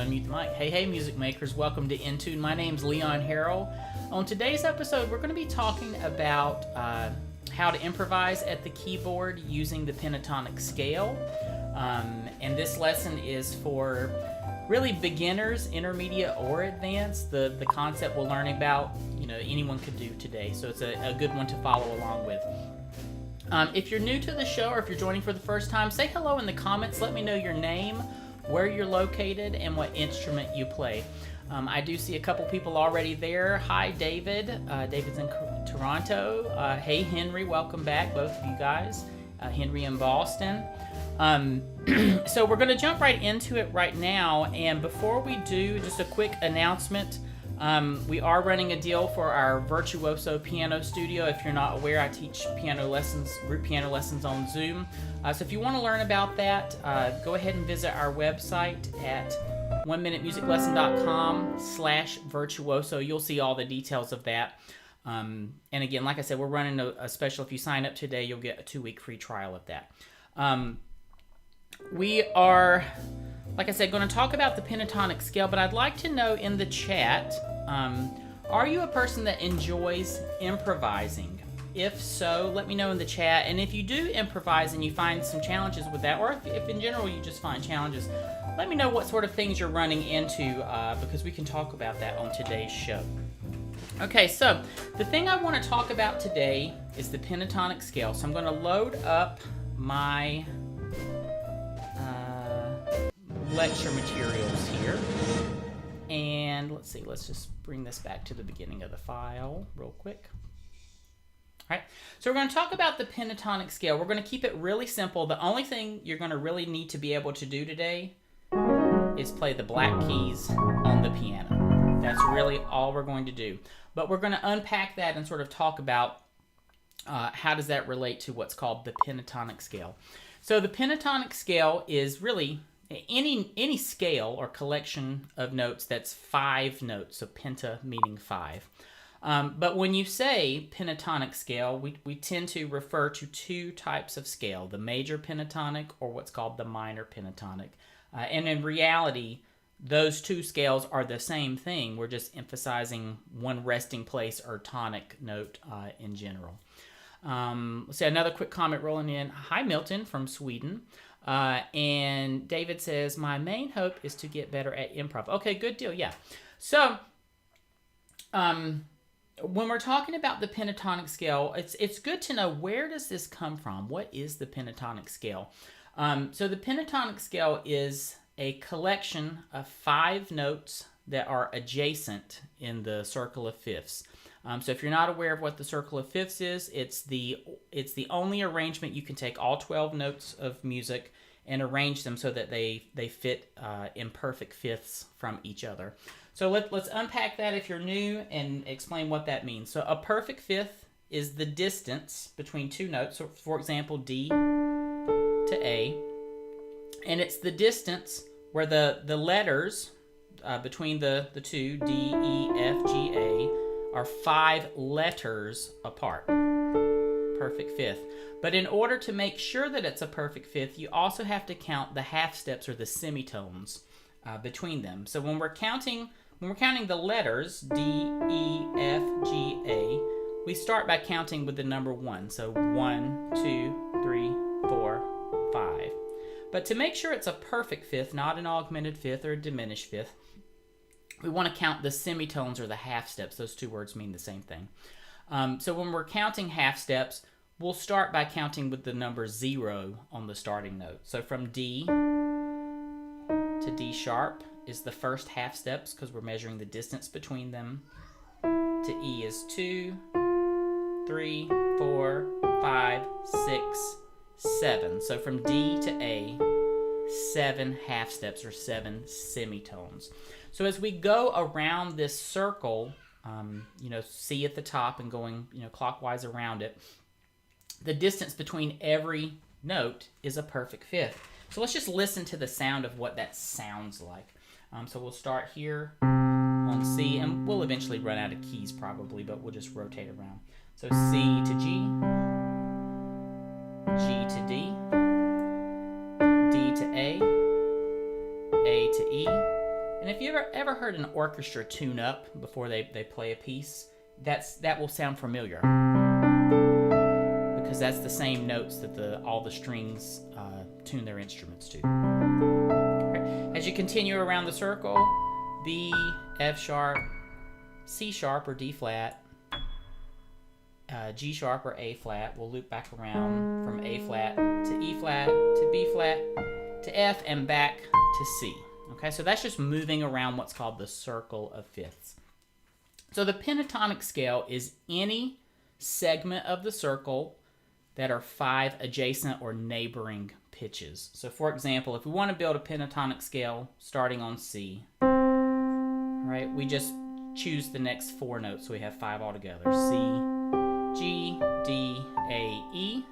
unmute the mic. Hey, music makers, welcome to In Tune. My name's Leon Harrell. On today's episode, we're going to be talking about how to improvise at the keyboard using the pentatonic scale. And this lesson is for really beginners, intermediate, or advanced. The concept we're learning about, anyone could do today. So it's a good one to follow along with. If you're new to the show or if you're joining for the first time, say hello in the comments. Let me know your name, where you're located, and what instrument you play. I do see a couple people already there. Hi, David. David's in Toronto. Hey, Henry. Welcome back, both of you guys. Henry in Boston. So we're going to jump right into it right now. And before we do, just a quick announcement. We are running a deal for our VIRTUOSO piano studio. If you're not aware, I teach piano lessons, group piano lessons on Zoom. So if you want to learn about that, go ahead and visit our website at oneminutemusiclesson.com/virtuoso. You'll see all the details of that. And again, like I said, we're running a special. If you sign up today, you'll get a 2-week free trial of that. We are, like I said, going to talk about the pentatonic scale, but I'd like to know in the chat, are you a person that enjoys improvising? If so, let me know in the chat. And if you do improvise and you find some challenges with that, or if in general you just find challenges, let me know what sort of things you're running into, because we can talk about that on today's show. Okay, so the thing I want to talk about today is the pentatonic scale. So I'm going to load up my lecture materials here. And let's see, let's just bring this back to the beginning of the file real quick. All right, so we're going to talk about the pentatonic scale. We're going to keep it really simple. The only thing you're going to really need to be able to do today is play the black keys on the piano. That's really all we're going to do. But we're going to unpack that and sort of talk about how does that relate to what's called the pentatonic scale. So the pentatonic scale is really any scale or collection of notes that's 5 notes, so penta meaning 5. But when you say pentatonic scale, we tend to refer to 2 types of scale, the major pentatonic or what's called the minor pentatonic. And in reality, those 2 scales are the same thing. We're just emphasizing one resting place or tonic note in general. Let's see, another quick comment rolling in. Hi, Milton from Sweden. And David says, my main hope is to get better at improv. Okay, good deal, yeah. So, when we're talking about the pentatonic scale, it's good to know, where does this come from? What is the pentatonic scale? So the pentatonic scale is a collection of 5 notes that are adjacent in the circle of fifths. So if you're not aware of what the circle of fifths is, it's the only arrangement you can take all 12 notes of music and arrange them so that they fit in perfect fifths from each other. So let's unpack that if you're new and explain what that means. So a perfect fifth is the distance between 2 notes. So for example, D to A. And it's the distance where the letters between the 2, D, E, F, G, A, are 5 letters apart. Perfect fifth. But in order to make sure that it's a perfect fifth, you also have to count the half steps or the semitones between them. So when we're counting the letters D, E, F, G, A, we start by counting with the number 1. So 1, 2, 3, 4, 5. But to make sure it's a perfect fifth, not an augmented fifth or a diminished fifth, we want to count the semitones or the half steps. Those 2 words mean the same thing. So when we're counting half steps, we'll start by counting with the number 0 on the starting note. So from D to D sharp is the first half steps because we're measuring the distance between them. To E is 2, 3, 4, 5, 6, 7. So from D to A, 7 half steps or 7 semitones. So as we go around this circle, C at the top and going, clockwise around it, the distance between every note is a perfect fifth. So let's just listen to the sound of what that sounds like. So we'll start here on C, and we'll eventually run out of keys probably, but we'll just rotate around. So C to G, G to D, D to A to E, ever heard an orchestra tune up before they play a piece, that will sound familiar, because that's the same notes that all the strings tune their instruments to. Okay. As you continue around the circle, B, F sharp, C sharp or D flat, G sharp or A flat. We'll loop back around from A flat to E flat to B flat to F and back to C. Okay, so that's just moving around what's called the circle of fifths. So the pentatonic scale is any segment of the circle that are 5 adjacent or neighboring pitches. So for example, if we want to build a pentatonic scale starting on C, right, we just choose the next 4 notes. So we have 5 altogether. C, G, D, A, E.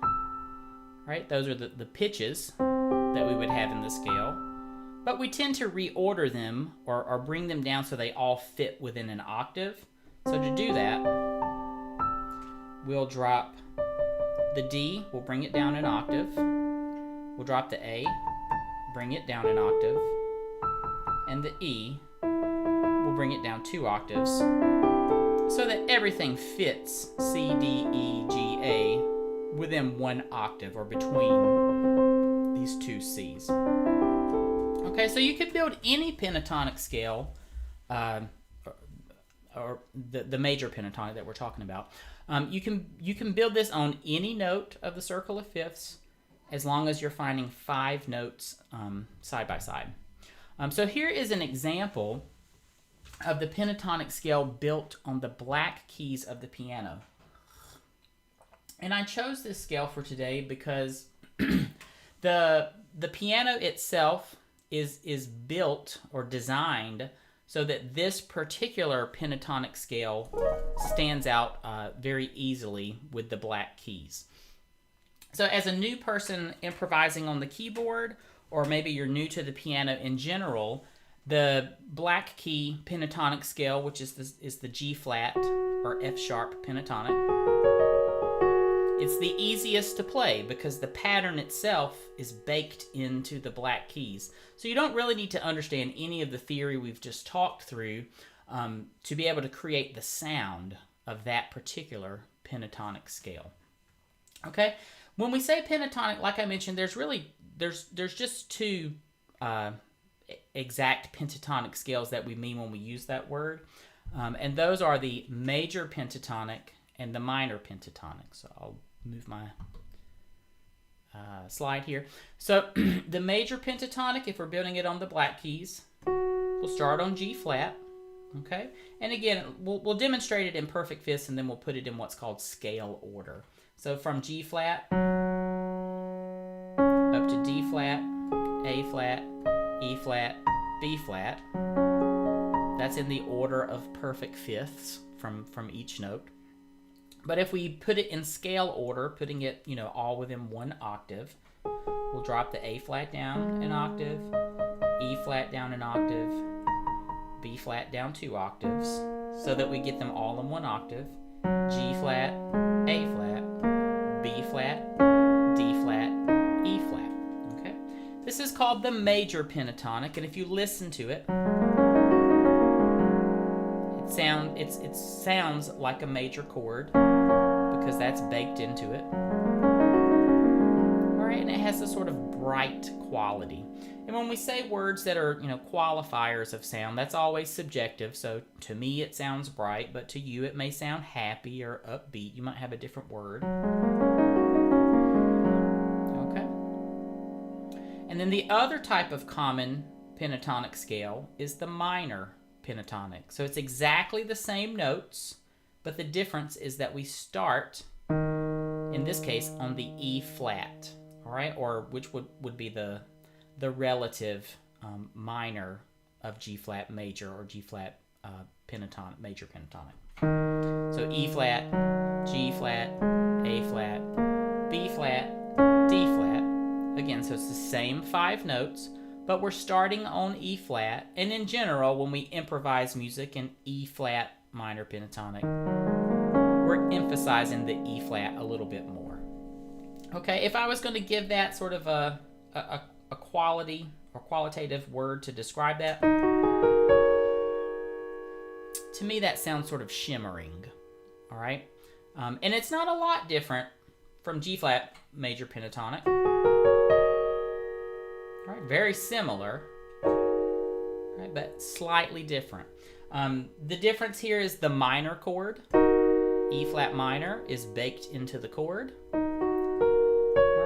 Right, those are the pitches that we would have in the scale. But we tend to reorder them or bring them down so they all fit within an octave. So to do that, we'll drop the D, we'll bring it down an octave. We'll drop the A, bring it down an octave. And the E, we'll bring it down 2 octaves so that everything fits C, D, E, G, A within 1 octave or between these 2 Cs. Okay, so you could build any pentatonic scale, or the major pentatonic that we're talking about. You can build this on any note of the circle of fifths, as long as you're finding 5 notes side by side. So here is an example of the pentatonic scale built on the black keys of the piano. And I chose this scale for today because the piano itself is built or designed so that this particular pentatonic scale stands out very easily with the black keys. So as a new person improvising on the keyboard, or maybe you're new to the piano in general, the black key pentatonic scale, which is the G flat or F sharp pentatonic, it's the easiest to play because the pattern itself is baked into the black keys. So you don't really need to understand any of the theory we've just talked through to be able to create the sound of that particular pentatonic scale. Okay, when we say pentatonic, like I mentioned, there's just 2 exact pentatonic scales that we mean when we use that word, and those are the major pentatonic and the minor pentatonic. So I'll move my slide here. So the major pentatonic, if we're building it on the black keys, we'll start on G flat, okay? And again, we'll demonstrate it in perfect fifths, and then we'll put it in what's called scale order. So from G flat up to D flat, A flat, E flat, B flat. That's in the order of perfect fifths from each note. But if we put it in scale order, putting it, all within 1 octave, we'll drop the A flat down an octave, E flat down an octave, B flat down 2 octaves, so that we get them all in 1 octave, G flat, A flat, B flat, D flat, E flat. Okay? This is called the major pentatonic, and if you listen to it, it sounds like a major chord because that's baked into it. All right, and it has a sort of bright quality. And when we say words that are, qualifiers of sound, that's always subjective. So to me it sounds bright, but to you it may sound happy or upbeat. You might have a different word. Okay. And then the other type of common pentatonic scale is the minor pentatonic. So it's exactly the same notes, but the difference is that we start, in this case, on the E flat, all right, or which would be the relative minor of G flat major or G flat pentatonic, major pentatonic. So E flat, G flat, A flat, B flat, D flat. Again, so it's the same 5 notes, but we're starting on E flat, and in general, when we improvise music in E flat minor pentatonic, we're emphasizing the E flat a little bit more. Okay, if I was going to give that sort of a quality or qualitative word to describe that, to me that sounds sort of shimmering, all right? And it's not a lot different from G flat major pentatonic. All right, very similar, right, but slightly different. The difference here is the minor chord. E flat minor is baked into the chord. All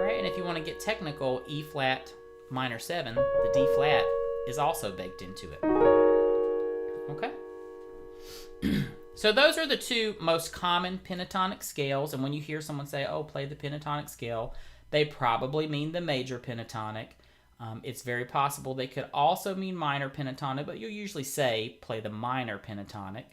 right, and if you want to get technical, E flat minor 7, the D flat, is also baked into it. Okay? So those are the two most common pentatonic scales, and when you hear someone say, oh, play the pentatonic scale, they probably mean the major pentatonic. It's very possible they could also mean minor pentatonic, but you'll usually say play the minor pentatonic.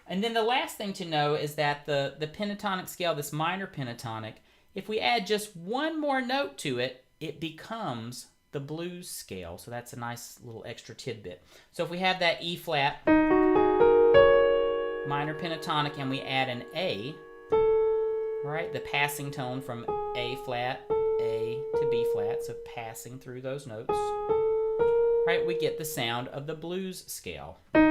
And then the last thing to know is that the pentatonic scale, this minor pentatonic, if we add just one more note to it, it becomes the blues scale. So that's a nice little extra tidbit. So if we have that E flat minor pentatonic and we add an A, all right, the passing tone from A flat, A to B flat, so passing through those notes, right, we get the sound of the blues scale. All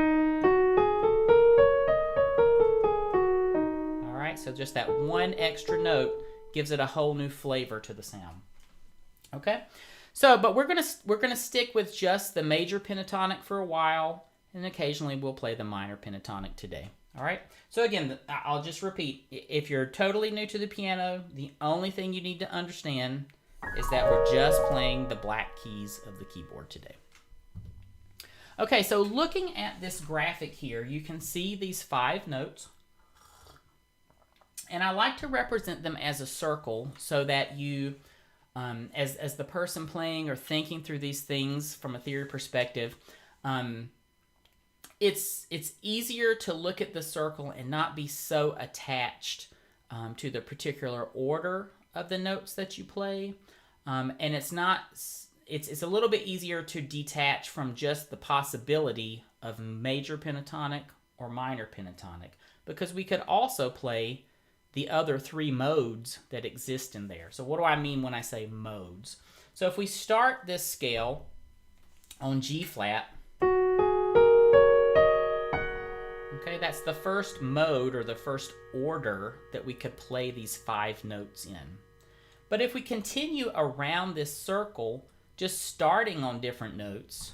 right, so just that one extra note gives it a whole new flavor to the sound. Okay, so but we're gonna stick with just the major pentatonic for a while, and occasionally we'll play the minor pentatonic today. All right, so again, I'll just repeat. If you're totally new to the piano, the only thing you need to understand is that we're just playing the black keys of the keyboard today. Okay, so looking at this graphic here, you can see these 5 notes. And I like to represent them as a circle so that you, as the person playing or thinking through these things from a theory perspective, it's easier to look at the circle and not be so attached to the particular order of the notes that you play, and it's a little bit easier to detach from just the possibility of major pentatonic or minor pentatonic, because we could also play the other 3 modes that exist in there. So what do I mean when I say modes? So if we start this scale on G flat, okay, that's the first mode or the first order that we could play these 5 notes in. But if we continue around this circle, just starting on different notes,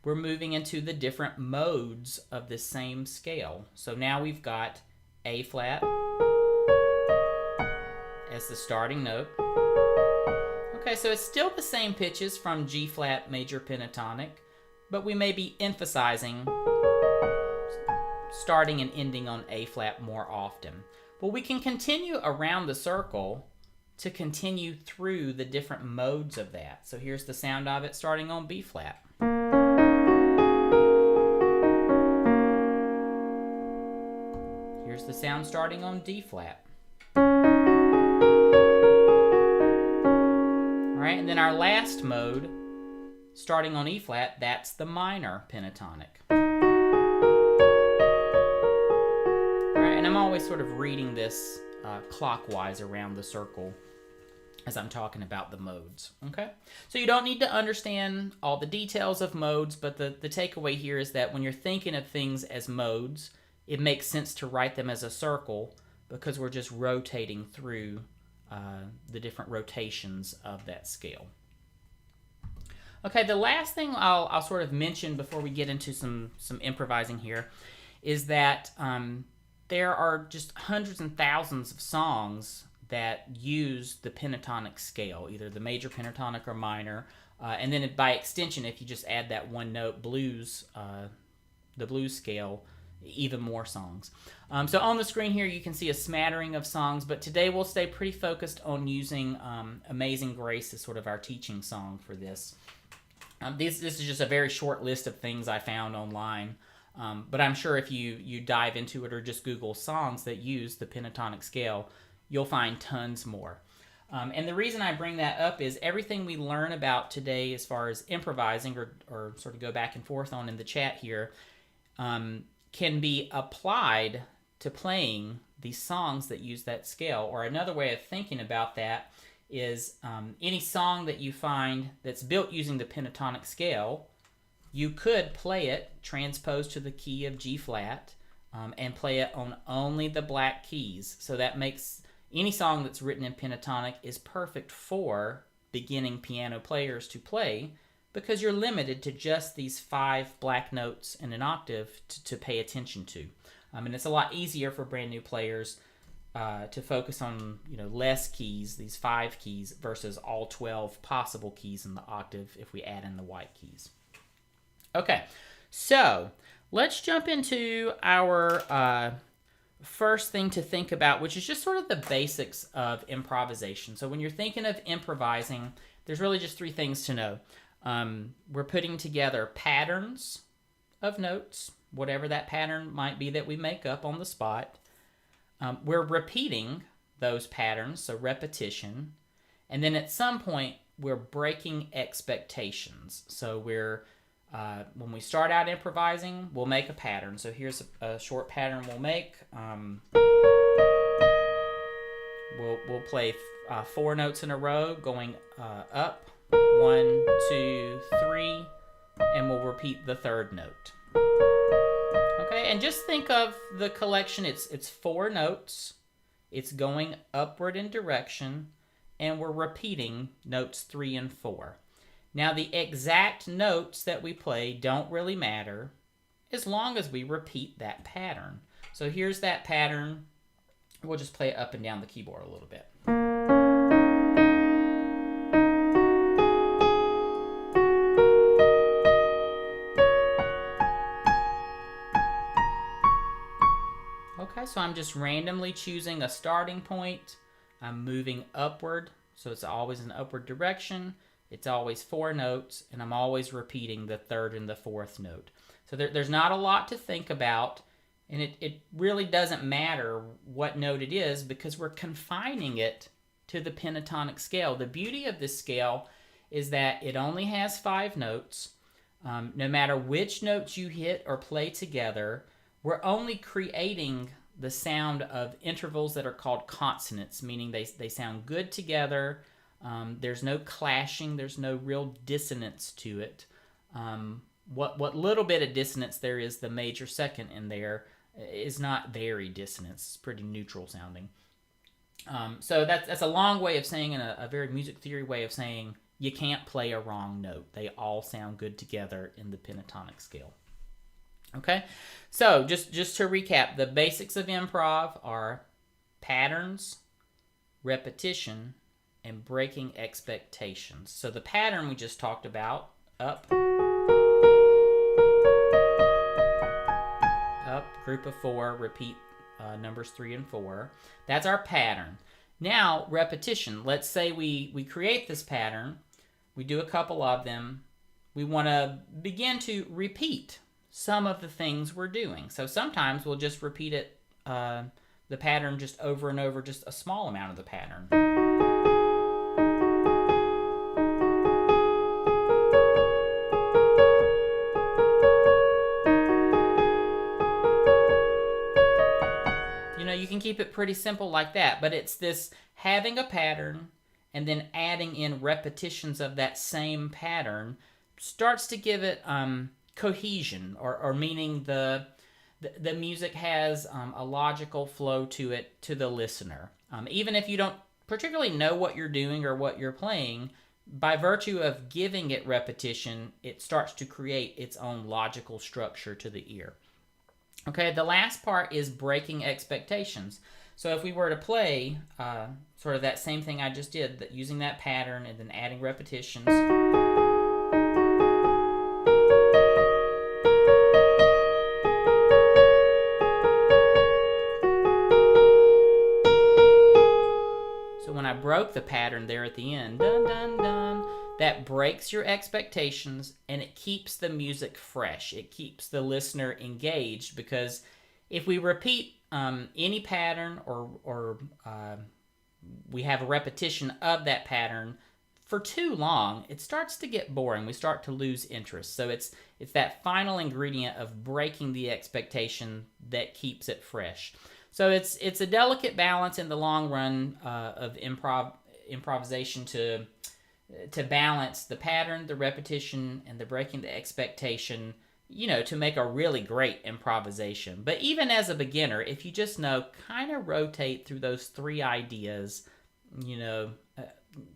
we're moving into the different modes of the same scale. So now we've got A flat as the starting note. Okay, so it's still the same pitches from G flat major pentatonic, but we may be emphasizing starting and ending on A flat more often. But we can continue around the circle to continue through the different modes of that. So here's the sound of it starting on B flat. Here's the sound starting on D flat. All right, and then our last mode starting on E flat, that's the minor pentatonic. And I'm always sort of reading this clockwise around the circle as I'm talking about the modes, okay? So you don't need to understand all the details of modes, but the takeaway here is that when you're thinking of things as modes, it makes sense to write them as a circle because we're just rotating through the different rotations of that scale. Okay, the last thing I'll sort of mention before we get into some improvising here is that there are just hundreds and thousands of songs that use the pentatonic scale, either the major pentatonic or minor, and then by extension, if you just add that one note, blues, the blues scale, even more songs. So on the screen here, you can see a smattering of songs, but today we'll stay pretty focused on using Amazing Grace as sort of our teaching song for this. This is just a very short list of things I found online. But I'm sure if you dive into it or just Google songs that use the pentatonic scale, you'll find tons more. And the reason I bring that up is everything we learn about today as far as improvising or sort of go back and forth on in the chat here can be applied to playing these songs that use that scale. Or another way of thinking about that is any song that you find that's built using the pentatonic scale, you could play it transposed to the key of G flat, and play it on only the black keys. So that makes any song that's written in pentatonic is perfect for beginning piano players to play, because you're limited to just these 5 black notes in an octave to pay attention to. And it's a lot easier for brand new players to focus on less keys, these 5 keys, versus all 12 possible keys in the octave if we add in the white keys. Okay, so let's jump into our first thing to think about, which is just sort of the basics of improvisation. So when you're thinking of improvising, there's really just 3 things to know. We're putting together patterns of notes, whatever that pattern might be that we make up on the spot. We're repeating those patterns, so repetition. And then at some point, we're breaking expectations. So when we start out improvising, we'll make a pattern. So here's a short pattern we'll make. We'll play 4 notes in a row, going up, 1, 2, 3, and we'll repeat the 3rd note. Okay, and just think of the collection. It's 4 notes. It's going upward in direction, and we're repeating notes 3 and 4. Now, the exact notes that we play don't really matter as long as we repeat that pattern. So here's that pattern. We'll just play it up and down the keyboard a little bit. Okay, so I'm just randomly choosing a starting point. I'm moving upward, so it's always in upward direction. It's always 4 notes, and I'm always repeating the 3rd and the 4th note. So there's not a lot to think about, and it really doesn't matter what note it is because we're confining it to the pentatonic scale. The beauty of this scale is that it only has 5 notes. No matter which notes you hit or play together, we're only creating the sound of intervals that are called consonants, meaning they sound good together. There's no clashing. There's no real dissonance to it. What little bit of dissonance there is, the major second in there, is not very dissonant. It's pretty neutral sounding. So that's a long way of saying, and a very music theory way of saying, you can't play a wrong note. They all sound good together in the pentatonic scale. Okay, so just to recap, the basics of improv are patterns, repetition, and breaking expectations. So the pattern we just talked about, up, group of 4, repeat numbers 3 and 4. That's our pattern. Now, repetition. Let's say we create this pattern. We do a couple of them. We want to begin to repeat some of the things we're doing. So sometimes we'll just repeat it, the pattern just over and over, just a small amount of the pattern. You can keep it pretty simple like that, but it's this having a pattern and then adding in repetitions of that same pattern starts to give it cohesion, or meaning the music has a logical flow to it to the listener. Even if you don't particularly know what you're doing or what you're playing, by virtue of giving it repetition, it starts to create its own logical structure to the ear. Okay, the last part is breaking expectations. So if we were to play sort of that same thing I just did, that using that pattern and then adding repetitions. So when I broke the pattern there at the end, dun dun dun, that breaks your expectations and it keeps the music fresh. It keeps the listener engaged, because if we repeat any pattern or we have a repetition of that pattern for too long, it starts to get boring. We start to lose interest. So it's that final ingredient of breaking the expectation that keeps it fresh. So it's a delicate balance in the long run of improvisation to balance the pattern, the repetition, and the breaking the expectation, to make a really great improvisation. But even as a beginner, if you just know, kind of rotate through those three ideas,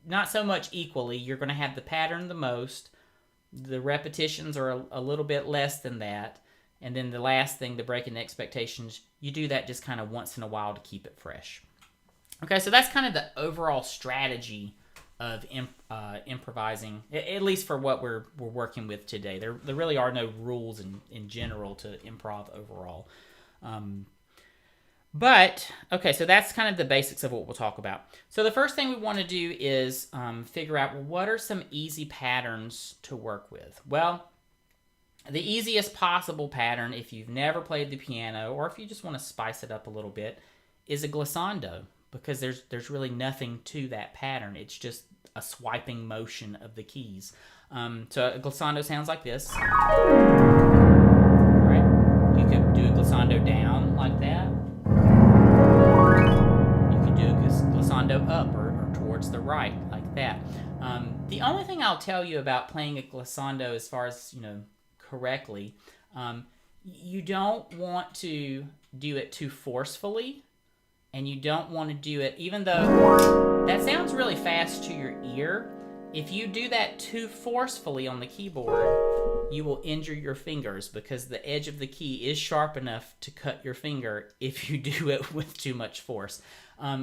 not so much equally. You're going to have the pattern the most. The repetitions are a little bit less than that. And then the last thing, the breaking expectations, you do that just kind of once in a while to keep it fresh. Okay, so that's kind of the overall strategy of improvising, at least for what we're working with today. There really are no rules in general to improv overall. But, okay, so that's kind of the basics of what we'll talk about. So the first thing we want to do is figure out, what are some easy patterns to work with? Well, the easiest possible pattern, if you've never played the piano, or if you just want to spice it up a little bit, is a glissando, because there's really nothing to that pattern. It's just a swiping motion of the keys. So a glissando sounds like this. All right? You could do a glissando down like that. You could do a glissando up or towards the right like that. The only thing I'll tell you about playing a glissando, as far as correctly, you don't want to do it too forcefully, and you don't want to do it, even though that sounds really fast to your ear, if you do that too forcefully on the keyboard, you will injure your fingers, because the edge of the key is sharp enough to cut your finger if you do it with too much force.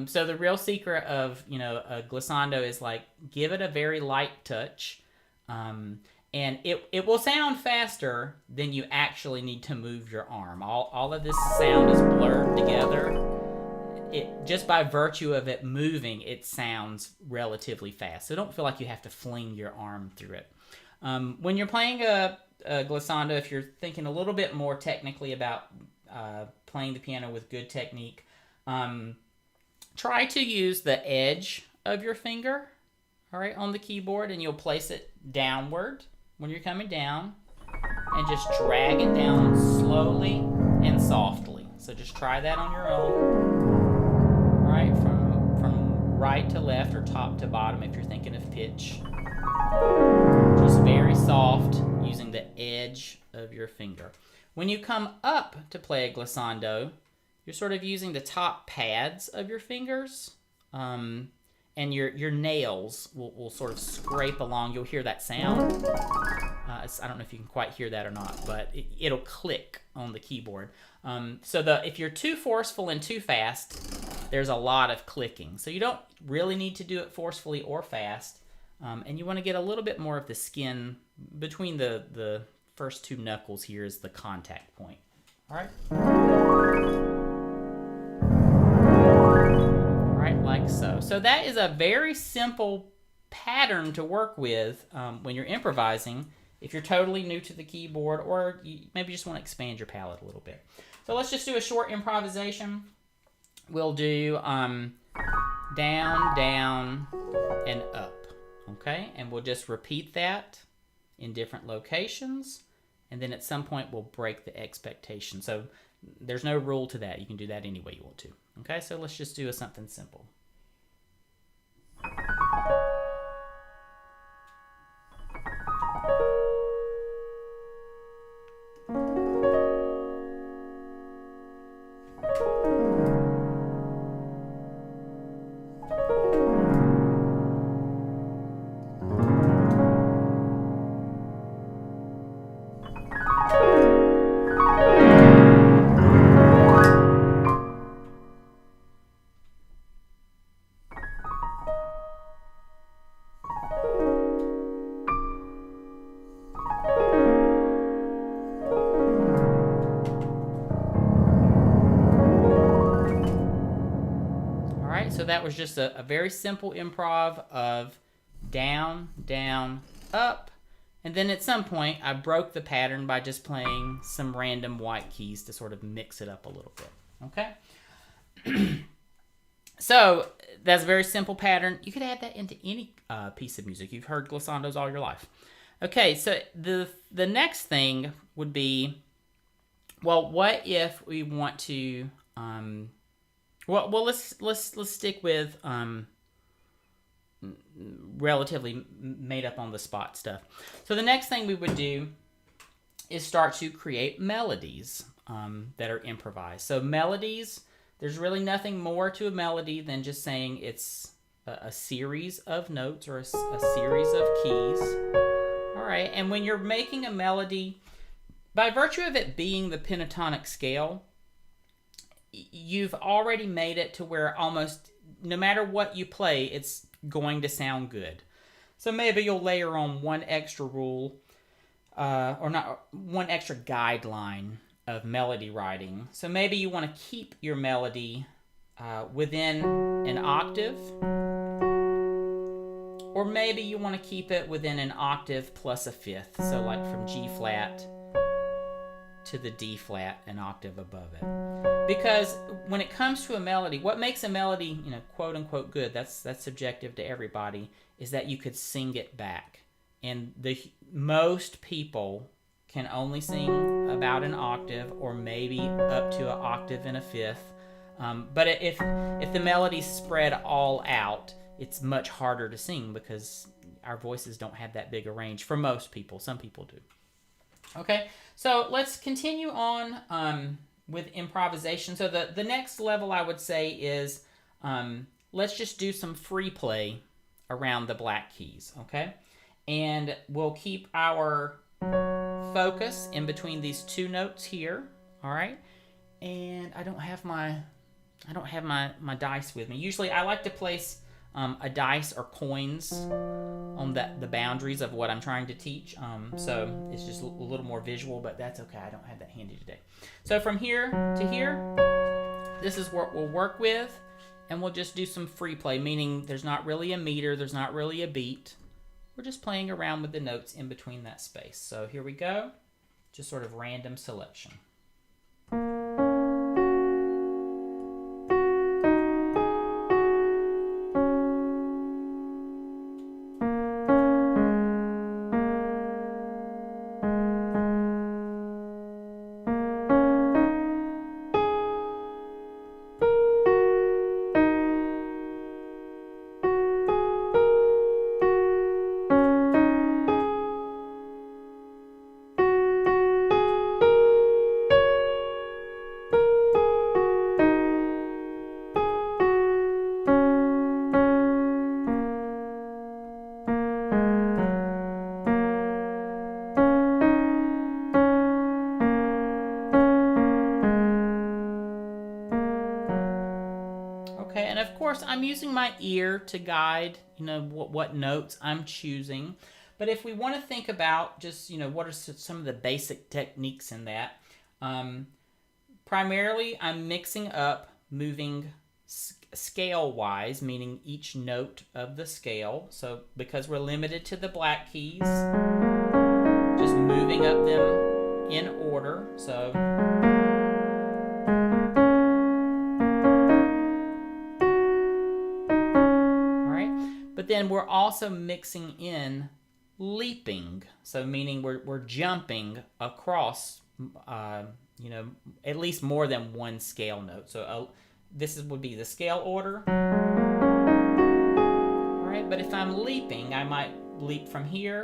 So the real secret of a glissando is, like, give it a very light touch, and it will sound faster than you actually need to move your arm. All of this sound is blurred together. Just by virtue of it moving, it sounds relatively fast. So don't feel like you have to fling your arm through it. When you're playing a glissando, if you're thinking a little bit more technically about playing the piano with good technique, try to use the edge of your finger, all right, on the keyboard, and you'll place it downward when you're coming down, and just drag it down slowly and softly. So just try that on your own. Right, from right to left or top to bottom if you're thinking of pitch. Just very soft, using the edge of your finger. When you come up to play a glissando, you're sort of using the top pads of your fingers, and your nails will sort of scrape along. You'll hear that sound. I don't know if you can quite hear that or not, but it'll click on the keyboard. So if you're too forceful and too fast, there's a lot of clicking. So you don't really need to do it forcefully or fast, and you want to get a little bit more of the skin between the first two knuckles here is the contact point. All right? All right, like so. So that is a very simple pattern to work with when you're improvising, if you're totally new to the keyboard, or you maybe just want to expand your palette a little bit. So let's just do a short improvisation. We'll do down, down, and up, okay? And we'll just repeat that in different locations, and then at some point we'll break the expectation. So there's no rule to that. You can do that any way you want to, okay? So let's just do something simple. So that was just a very simple improv of down, down, up, and then at some point I broke the pattern by just playing some random white keys to sort of mix it up a little bit, okay? So that's a very simple pattern. You could add that into any piece of music. You've heard glissandos all your life. Okay, so the next thing would be, well, what if we want to well, let's stick with relatively made up on the spot stuff. So the next thing we would do is start to create melodies that are improvised. So melodies, there's really nothing more to a melody than just saying it's a series of notes or a series of keys. All right, and when you're making a melody, by virtue of it being the pentatonic scale, you've already made it to where almost no matter what you play, it's going to sound good. So maybe you'll layer on one extra rule, or not one extra guideline of melody writing. So maybe you want to keep your melody within an octave, or maybe you want to keep it within an octave plus a fifth. So like from G flat to the D flat, an octave above it. Because when it comes to a melody, what makes a melody, quote unquote good, that's subjective to everybody, is that you could sing it back. And most people can only sing about an octave, or maybe up to an octave and a fifth. But if the melody's spread all out, it's much harder to sing because our voices don't have that big a range for most people. Some people do. Okay, so let's continue on with improvisation. So the next level I would say is let's just do some free play around the black keys, okay? And we'll keep our focus in between these two notes here, all right? And I don't have my dice with me. Usually I like to place a dice or coins on the boundaries of what I'm trying to teach. So it's just a little more visual, but that's okay. I don't have that handy today. So from here to here, this is what we'll work with, and we'll just do some free play, meaning there's not really a meter, there's not really a beat. We're just playing around with the notes in between that space. So here we go, just sort of random selection. I'm using my ear to guide, what notes I'm choosing. But if we want to think about just, what are some of the basic techniques in that, primarily I'm mixing up, moving scale-wise, meaning each note of the scale. So because we're limited to the black keys, just moving up them in order. So but then we're also mixing in leaping, so meaning we're jumping across, at least more than one scale note. So would be the scale order. All right, but if I'm leaping, I might leap from here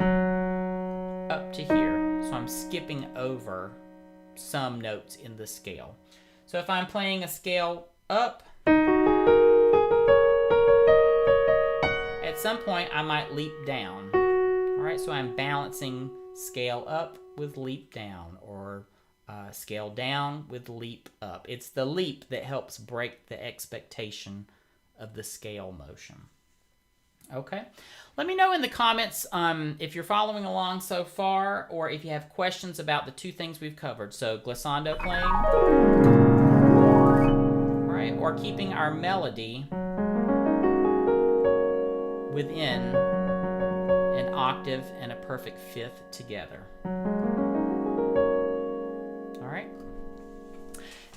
up to here. So I'm skipping over some notes in the scale. So if I'm playing a scale up, at some point I might leap down. All right, so I'm balancing scale up with leap down, or scale down with leap up. It's the leap that helps break the expectation of the scale motion. Okay, let me know in the comments if you're following along so far, or if you have questions about the two things we've covered. So glissando playing, all right, or keeping our melody within an octave and a perfect fifth together. All right.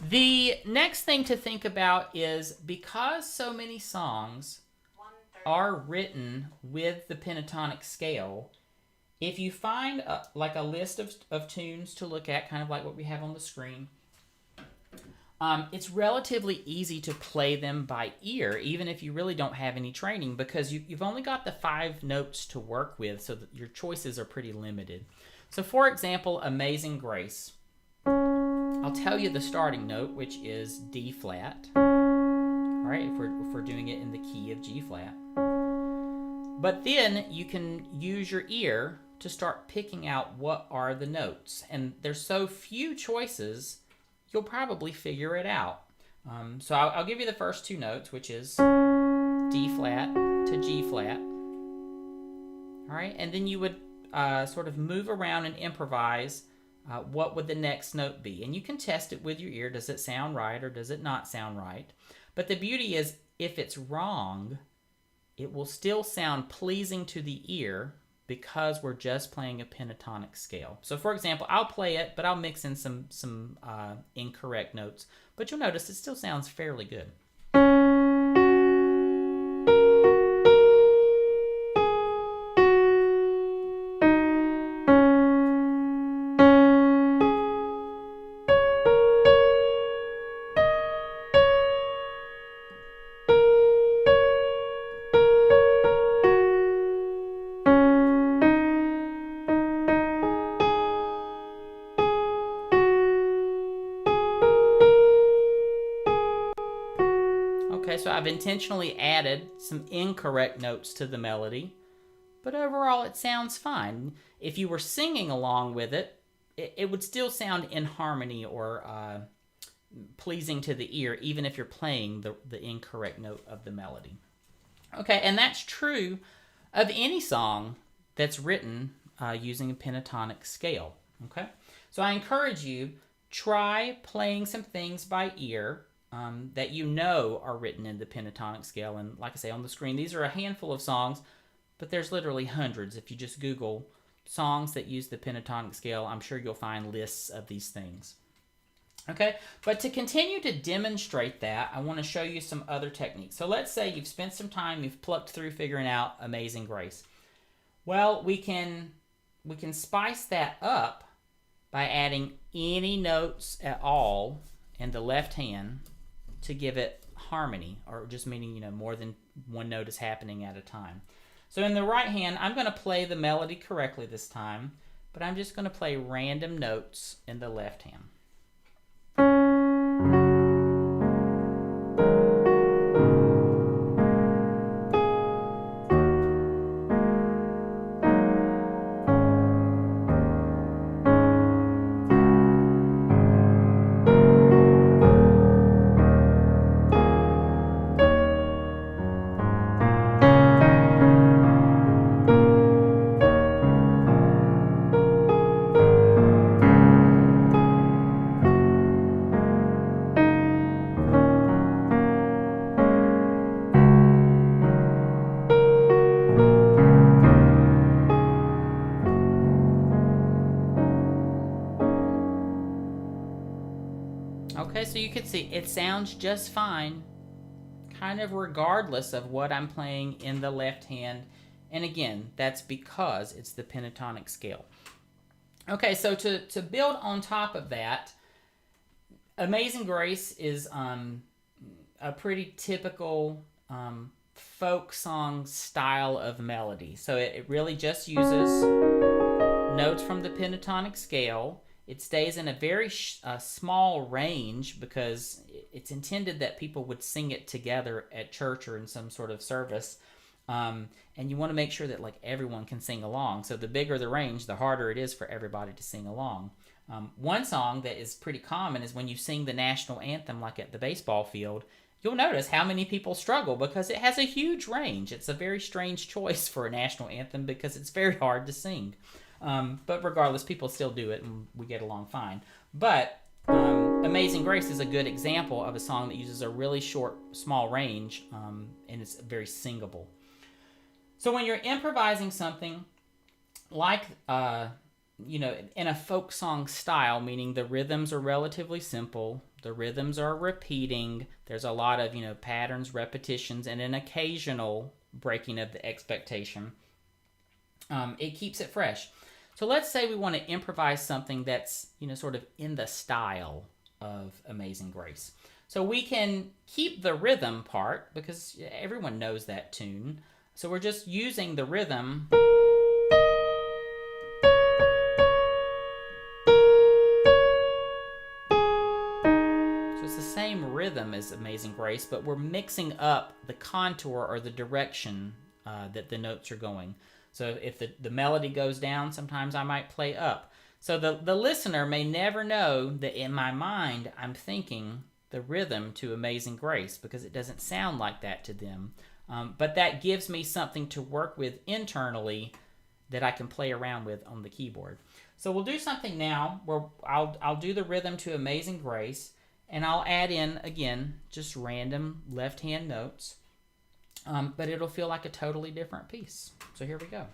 The next thing to think about is, because so many songs are written with the pentatonic scale, if you find like a list of tunes to look at, kind of like what we have on the screen, It's relatively easy to play them by ear, even if you really don't have any training, because you've only got the 5 notes to work with, so that your choices are pretty limited. So for example, Amazing Grace. I'll tell you the starting note, which is D flat. All right, if we're doing it in the key of G flat. But then you can use your ear to start picking out what are the notes. And there's so few choices, you'll probably figure it out. So I'll give you the first 2 notes, which is D flat to G flat. All right, and then you would sort of move around and improvise. What would the next note be? And you can test it with your ear. Does it sound right or does it not sound right? But the beauty is, if it's wrong, it will still sound pleasing to the ear because we're just playing a pentatonic scale. So for example, I'll play it, but I'll mix in some incorrect notes. But you'll notice it still sounds fairly good. Okay, so I've intentionally added some incorrect notes to the melody, but overall it sounds fine. If you were singing along with it, it would still sound in harmony or pleasing to the ear, even if you're playing the incorrect note of the melody. Okay, and that's true of any song that's written using a pentatonic scale. Okay, so I encourage you, try playing some things by ear that you know are written in the pentatonic scale. And like I say on the screen, these are a handful of songs, but there's literally hundreds. If you just Google songs that use the pentatonic scale, I'm sure you'll find lists of these things. Okay, but to continue to demonstrate that, I want to show you some other techniques. So let's say you've spent some time, you've plucked through figuring out Amazing Grace. Well, we can spice that up by adding any notes at all in the left hand to give it harmony, or just meaning, more than one note is happening at a time. So in the right hand, I'm going to play the melody correctly this time, but I'm just going to play random notes in the left hand. Okay, so you can see it sounds just fine, kind of regardless of what I'm playing in the left hand. And again, that's because it's the pentatonic scale. Okay, so to build on top of that, Amazing Grace is a pretty typical folk song style of melody. So it really just uses notes from the pentatonic scale. It stays in a very small range because it's intended that people would sing it together at church or in some sort of service. And you want to make sure that everyone can sing along. So the bigger the range, the harder it is for everybody to sing along. One song that is pretty common is when you sing the national anthem, like at the baseball field, you'll notice how many people struggle because it has a huge range. It's a very strange choice for a national anthem because it's very hard to sing. But regardless, people still do it and we get along fine. But Amazing Grace is a good example of a song that uses a really short, small range, and it's very singable. So when you're improvising something like, in a folk song style, meaning the rhythms are relatively simple, the rhythms are repeating, there's a lot of, patterns, repetitions, and an occasional breaking of the expectation, it keeps it fresh. So let's say we want to improvise something that's, sort of in the style of Amazing Grace. So we can keep the rhythm part because everyone knows that tune. So we're just using the rhythm. So it's the same rhythm as Amazing Grace, but we're mixing up the contour or the direction that the notes are going. So if the melody goes down, sometimes I might play up. So the listener may never know that in my mind I'm thinking the rhythm to Amazing Grace because it doesn't sound like that to them. But that gives me something to work with internally that I can play around with on the keyboard. So we'll do something now where I'll do the rhythm to Amazing Grace, and I'll add in, again, just random left-hand notes. But it'll feel like a totally different piece. So here we go.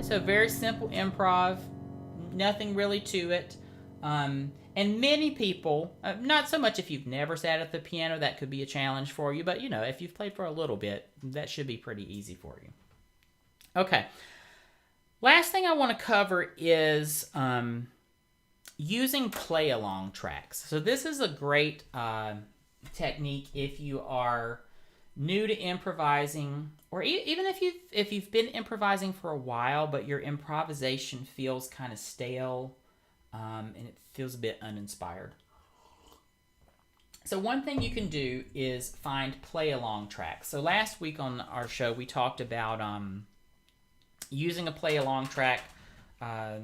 So very simple improv, nothing really to it. And many people, not so much if you've never sat at the piano, that could be a challenge for you, but if you've played for a little bit, that should be pretty easy for you. Okay. Last thing I want to cover is using play-along tracks. So this is a great technique if you are new to improvising, or even if you've been improvising for a while, but your improvisation feels kind of stale and it feels a bit uninspired. So one thing you can do is find play-along tracks. So last week on our show, we talked about using a play-along track. I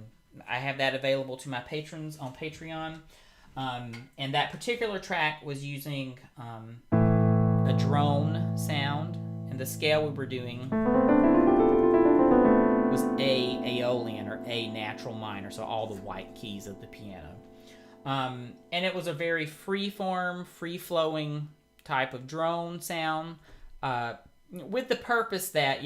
have that available to my patrons on Patreon. And that particular track was using a drone sound, and the scale we were doing was A Aeolian, or A natural minor, so all the white keys of the piano. And it was a very free-form, free-flowing type of drone sound, with the purpose that,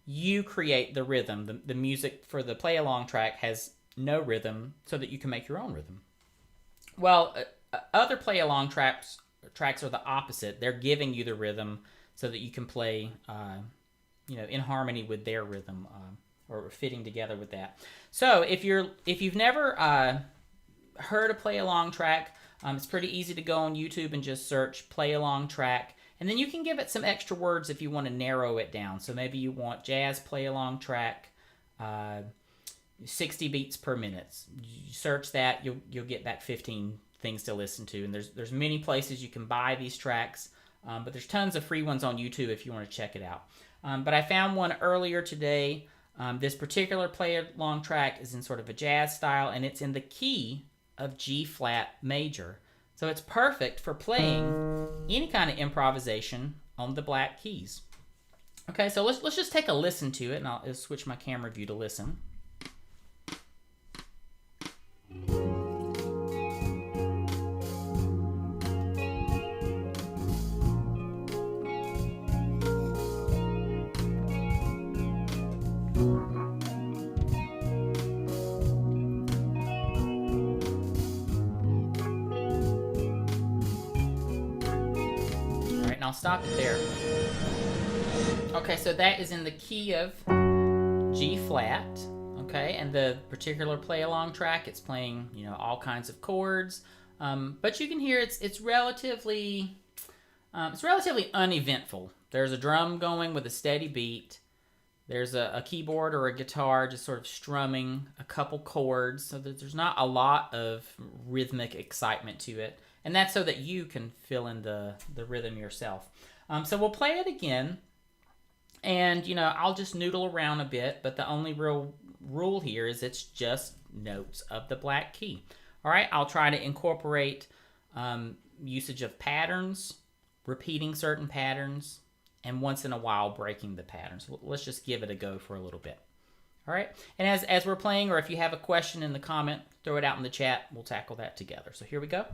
you create the rhythm. The music for the play-along track has no rhythm, so that you can make your own rhythm. Well, other play-along tracks are the opposite. They're giving you the rhythm so that you can play, in harmony with their rhythm, or fitting together with that. So if you've never heard a play-along track, it's pretty easy to go on YouTube and just search play-along track, and then you can give it some extra words if you want to narrow it down. So maybe you want jazz play-along track, 60 beats per minute. You search that, you'll get back 15 things to listen to, and there's many places you can buy these tracks, but there's tons of free ones on YouTube if you want to check it out. But I found one earlier today. This particular play-along track is in sort of a jazz style, and it's in the key of G flat major. So it's perfect for playing any kind of improvisation on the black keys. Okay, so let's just take a listen to it, and I'll switch my camera view to listen. I'll stop it there. Okay, so that is in the key of G flat. Okay, and the particular play-along track, it's playing all kinds of chords, but you can hear it's relatively uneventful. There's a drum going with a steady beat. There's a keyboard or a guitar just sort of strumming a couple chords, so that there's not a lot of rhythmic excitement to it. And that's so that you can fill in the rhythm yourself. So we'll play it again. And, I'll just noodle around a bit. But the only real rule here is it's just notes of the black key. All right, I'll try to incorporate usage of patterns, repeating certain patterns, and once in a while breaking the patterns. Let's just give it a go for a little bit. All right, and as we're playing, or if you have a question in the comment, throw it out in the chat. We'll tackle that together. So here we go.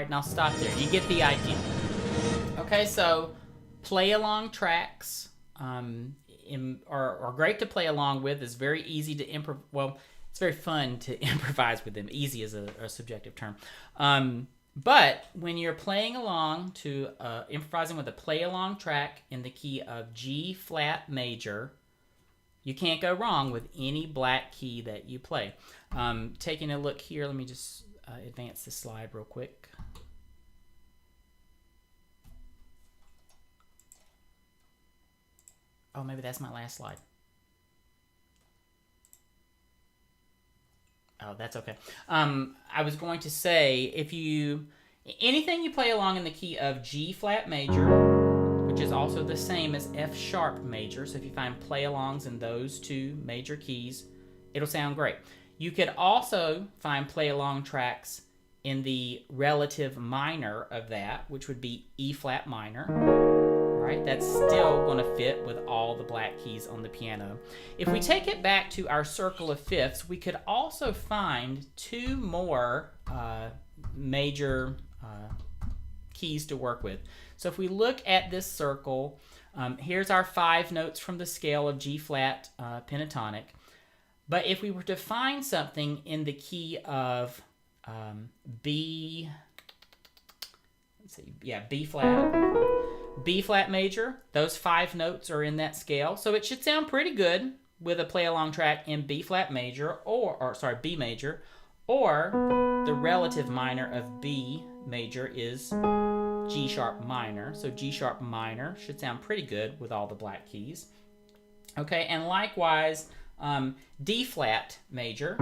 I'll stop there. You get the idea. Okay, so play along tracks are great to play along with. It's very easy to improv. Well, it's very fun to improvise with them. Easy is a subjective term. But when you're playing along to improvising with a play along track in the key of G flat major, you can't go wrong with any black key that you play. Taking a look here, let me just advance this slide real quick. Oh, maybe that's my last slide. Oh, that's okay. I was going to say, anything you play along in the key of G flat major, which is also the same as F sharp major, so if you find play alongs in those two major keys, it'll sound great. You could also find play along tracks in the relative minor of that, which would be E flat minor. Right, that's still going to fit with all the black keys on the piano. If we take it back to our circle of fifths, we could also find two more major keys to work with. So if we look at this circle, here's our 5 notes from the scale of G flat pentatonic. But if we were to find something in the key of B flat major, those 5 notes are in that scale, so it should sound pretty good with a play along track in B flat major, or B major, or the relative minor of B major is G sharp minor, so G sharp minor should sound pretty good with all the black keys. Okay, and likewise, D flat major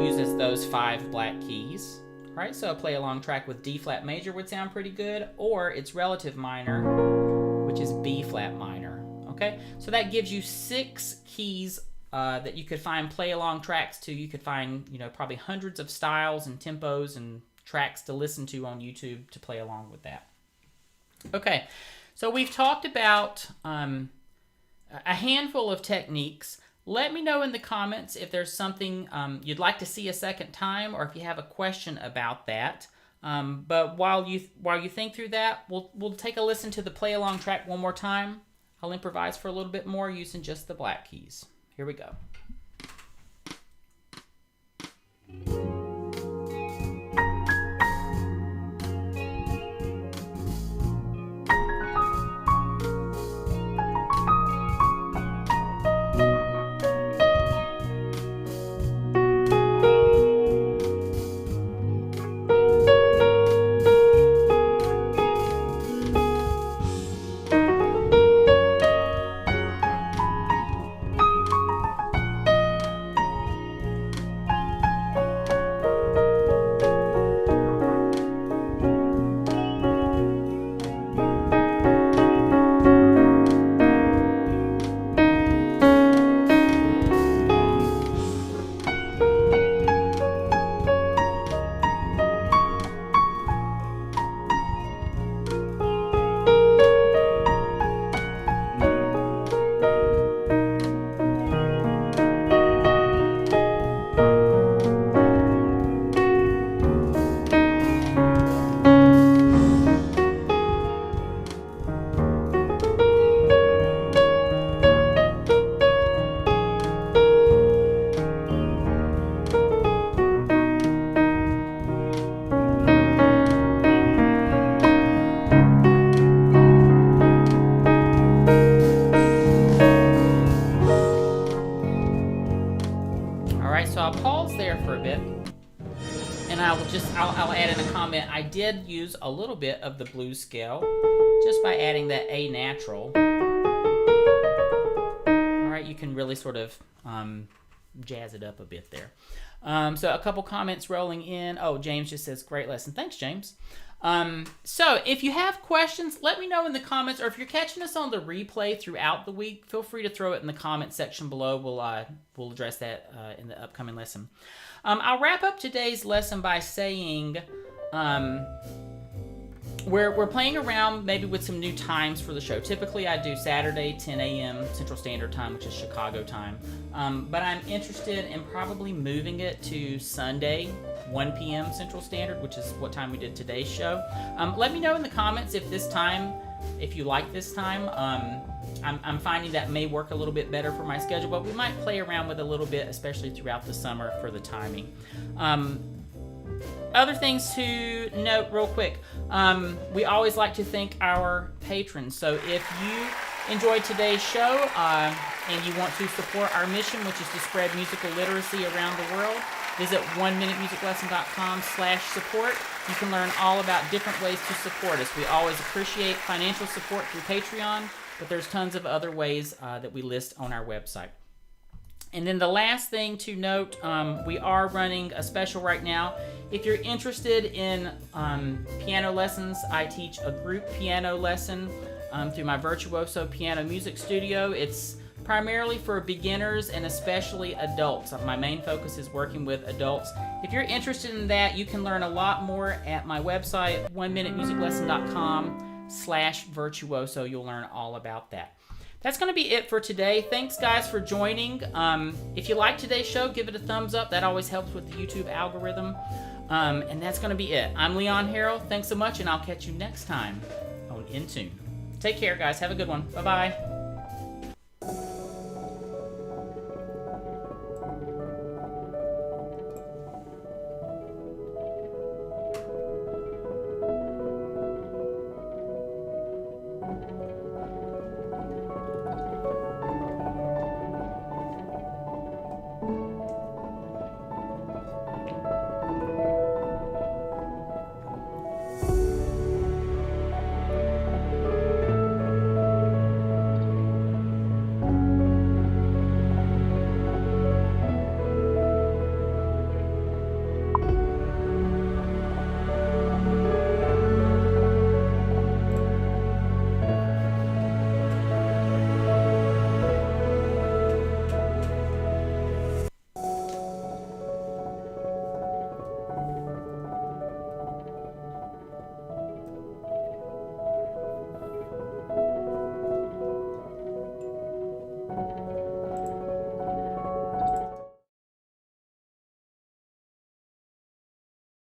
uses those 5 black keys. Right, so a play along track with D flat major would sound pretty good, or its relative minor, which is B flat minor. Okay, so that gives you 6 keys that you could find play along tracks to. You could find, probably hundreds of styles and tempos and tracks to listen to on YouTube to play along with that. Okay, so we've talked about a handful of techniques. Let me know in the comments if there's something you'd like to see a second time, or if you have a question about that. But while you think through that, we'll take a listen to the play along track one more time. I'll improvise for a little bit more using just the black keys. Here we go. And I'll add in a comment, I did use a little bit of the blues scale just by adding that A natural. All right, you can really sort of jazz it up a bit there. So a couple comments rolling in. Oh, James just says, great lesson. Thanks, James. So if you have questions, let me know in the comments, or if you're catching us on the replay throughout the week, feel free to throw it in the comment section below. We'll address that in the upcoming lesson. I'll wrap up today's lesson by saying we're playing around maybe with some new times for the show. Typically I do Saturday 10 a.m. Central Standard Time, which is Chicago time, but I'm interested in probably moving it to Sunday 1 p.m. Central Standard, which is what time we did today's show. Let me know in the comments if you like this time. I'm finding that may work a little bit better for my schedule, but we might play around with a little bit, especially throughout the summer for the timing. Other things to note real quick. We always like to thank our patrons. So if you enjoyed today's show and you want to support our mission, which is to spread musical literacy around the world, visit oneminutemusiclesson.com/support. You can learn all about different ways to support us. We always appreciate financial support through Patreon, but there's tons of other ways that we list on our website. And then the last thing to note, we are running a special right now. If you're interested in piano lessons, I teach a group piano lesson through my VIRTUOSO piano music studio. It's primarily for beginners and especially adults. My main focus is working with adults. If you're interested in that, you can learn a lot more at my website, oneminutemusiclesson.com/virtuoso. You'll learn all about that. That's going to be it for today. Thanks, guys, for joining. If you like today's show, give it a thumbs up. That always helps with the YouTube algorithm. And that's going to be it. I'm Leon Harrell. Thanks so much, and I'll catch you next time on In Tune. Take care, guys. Have a good one. Bye-bye.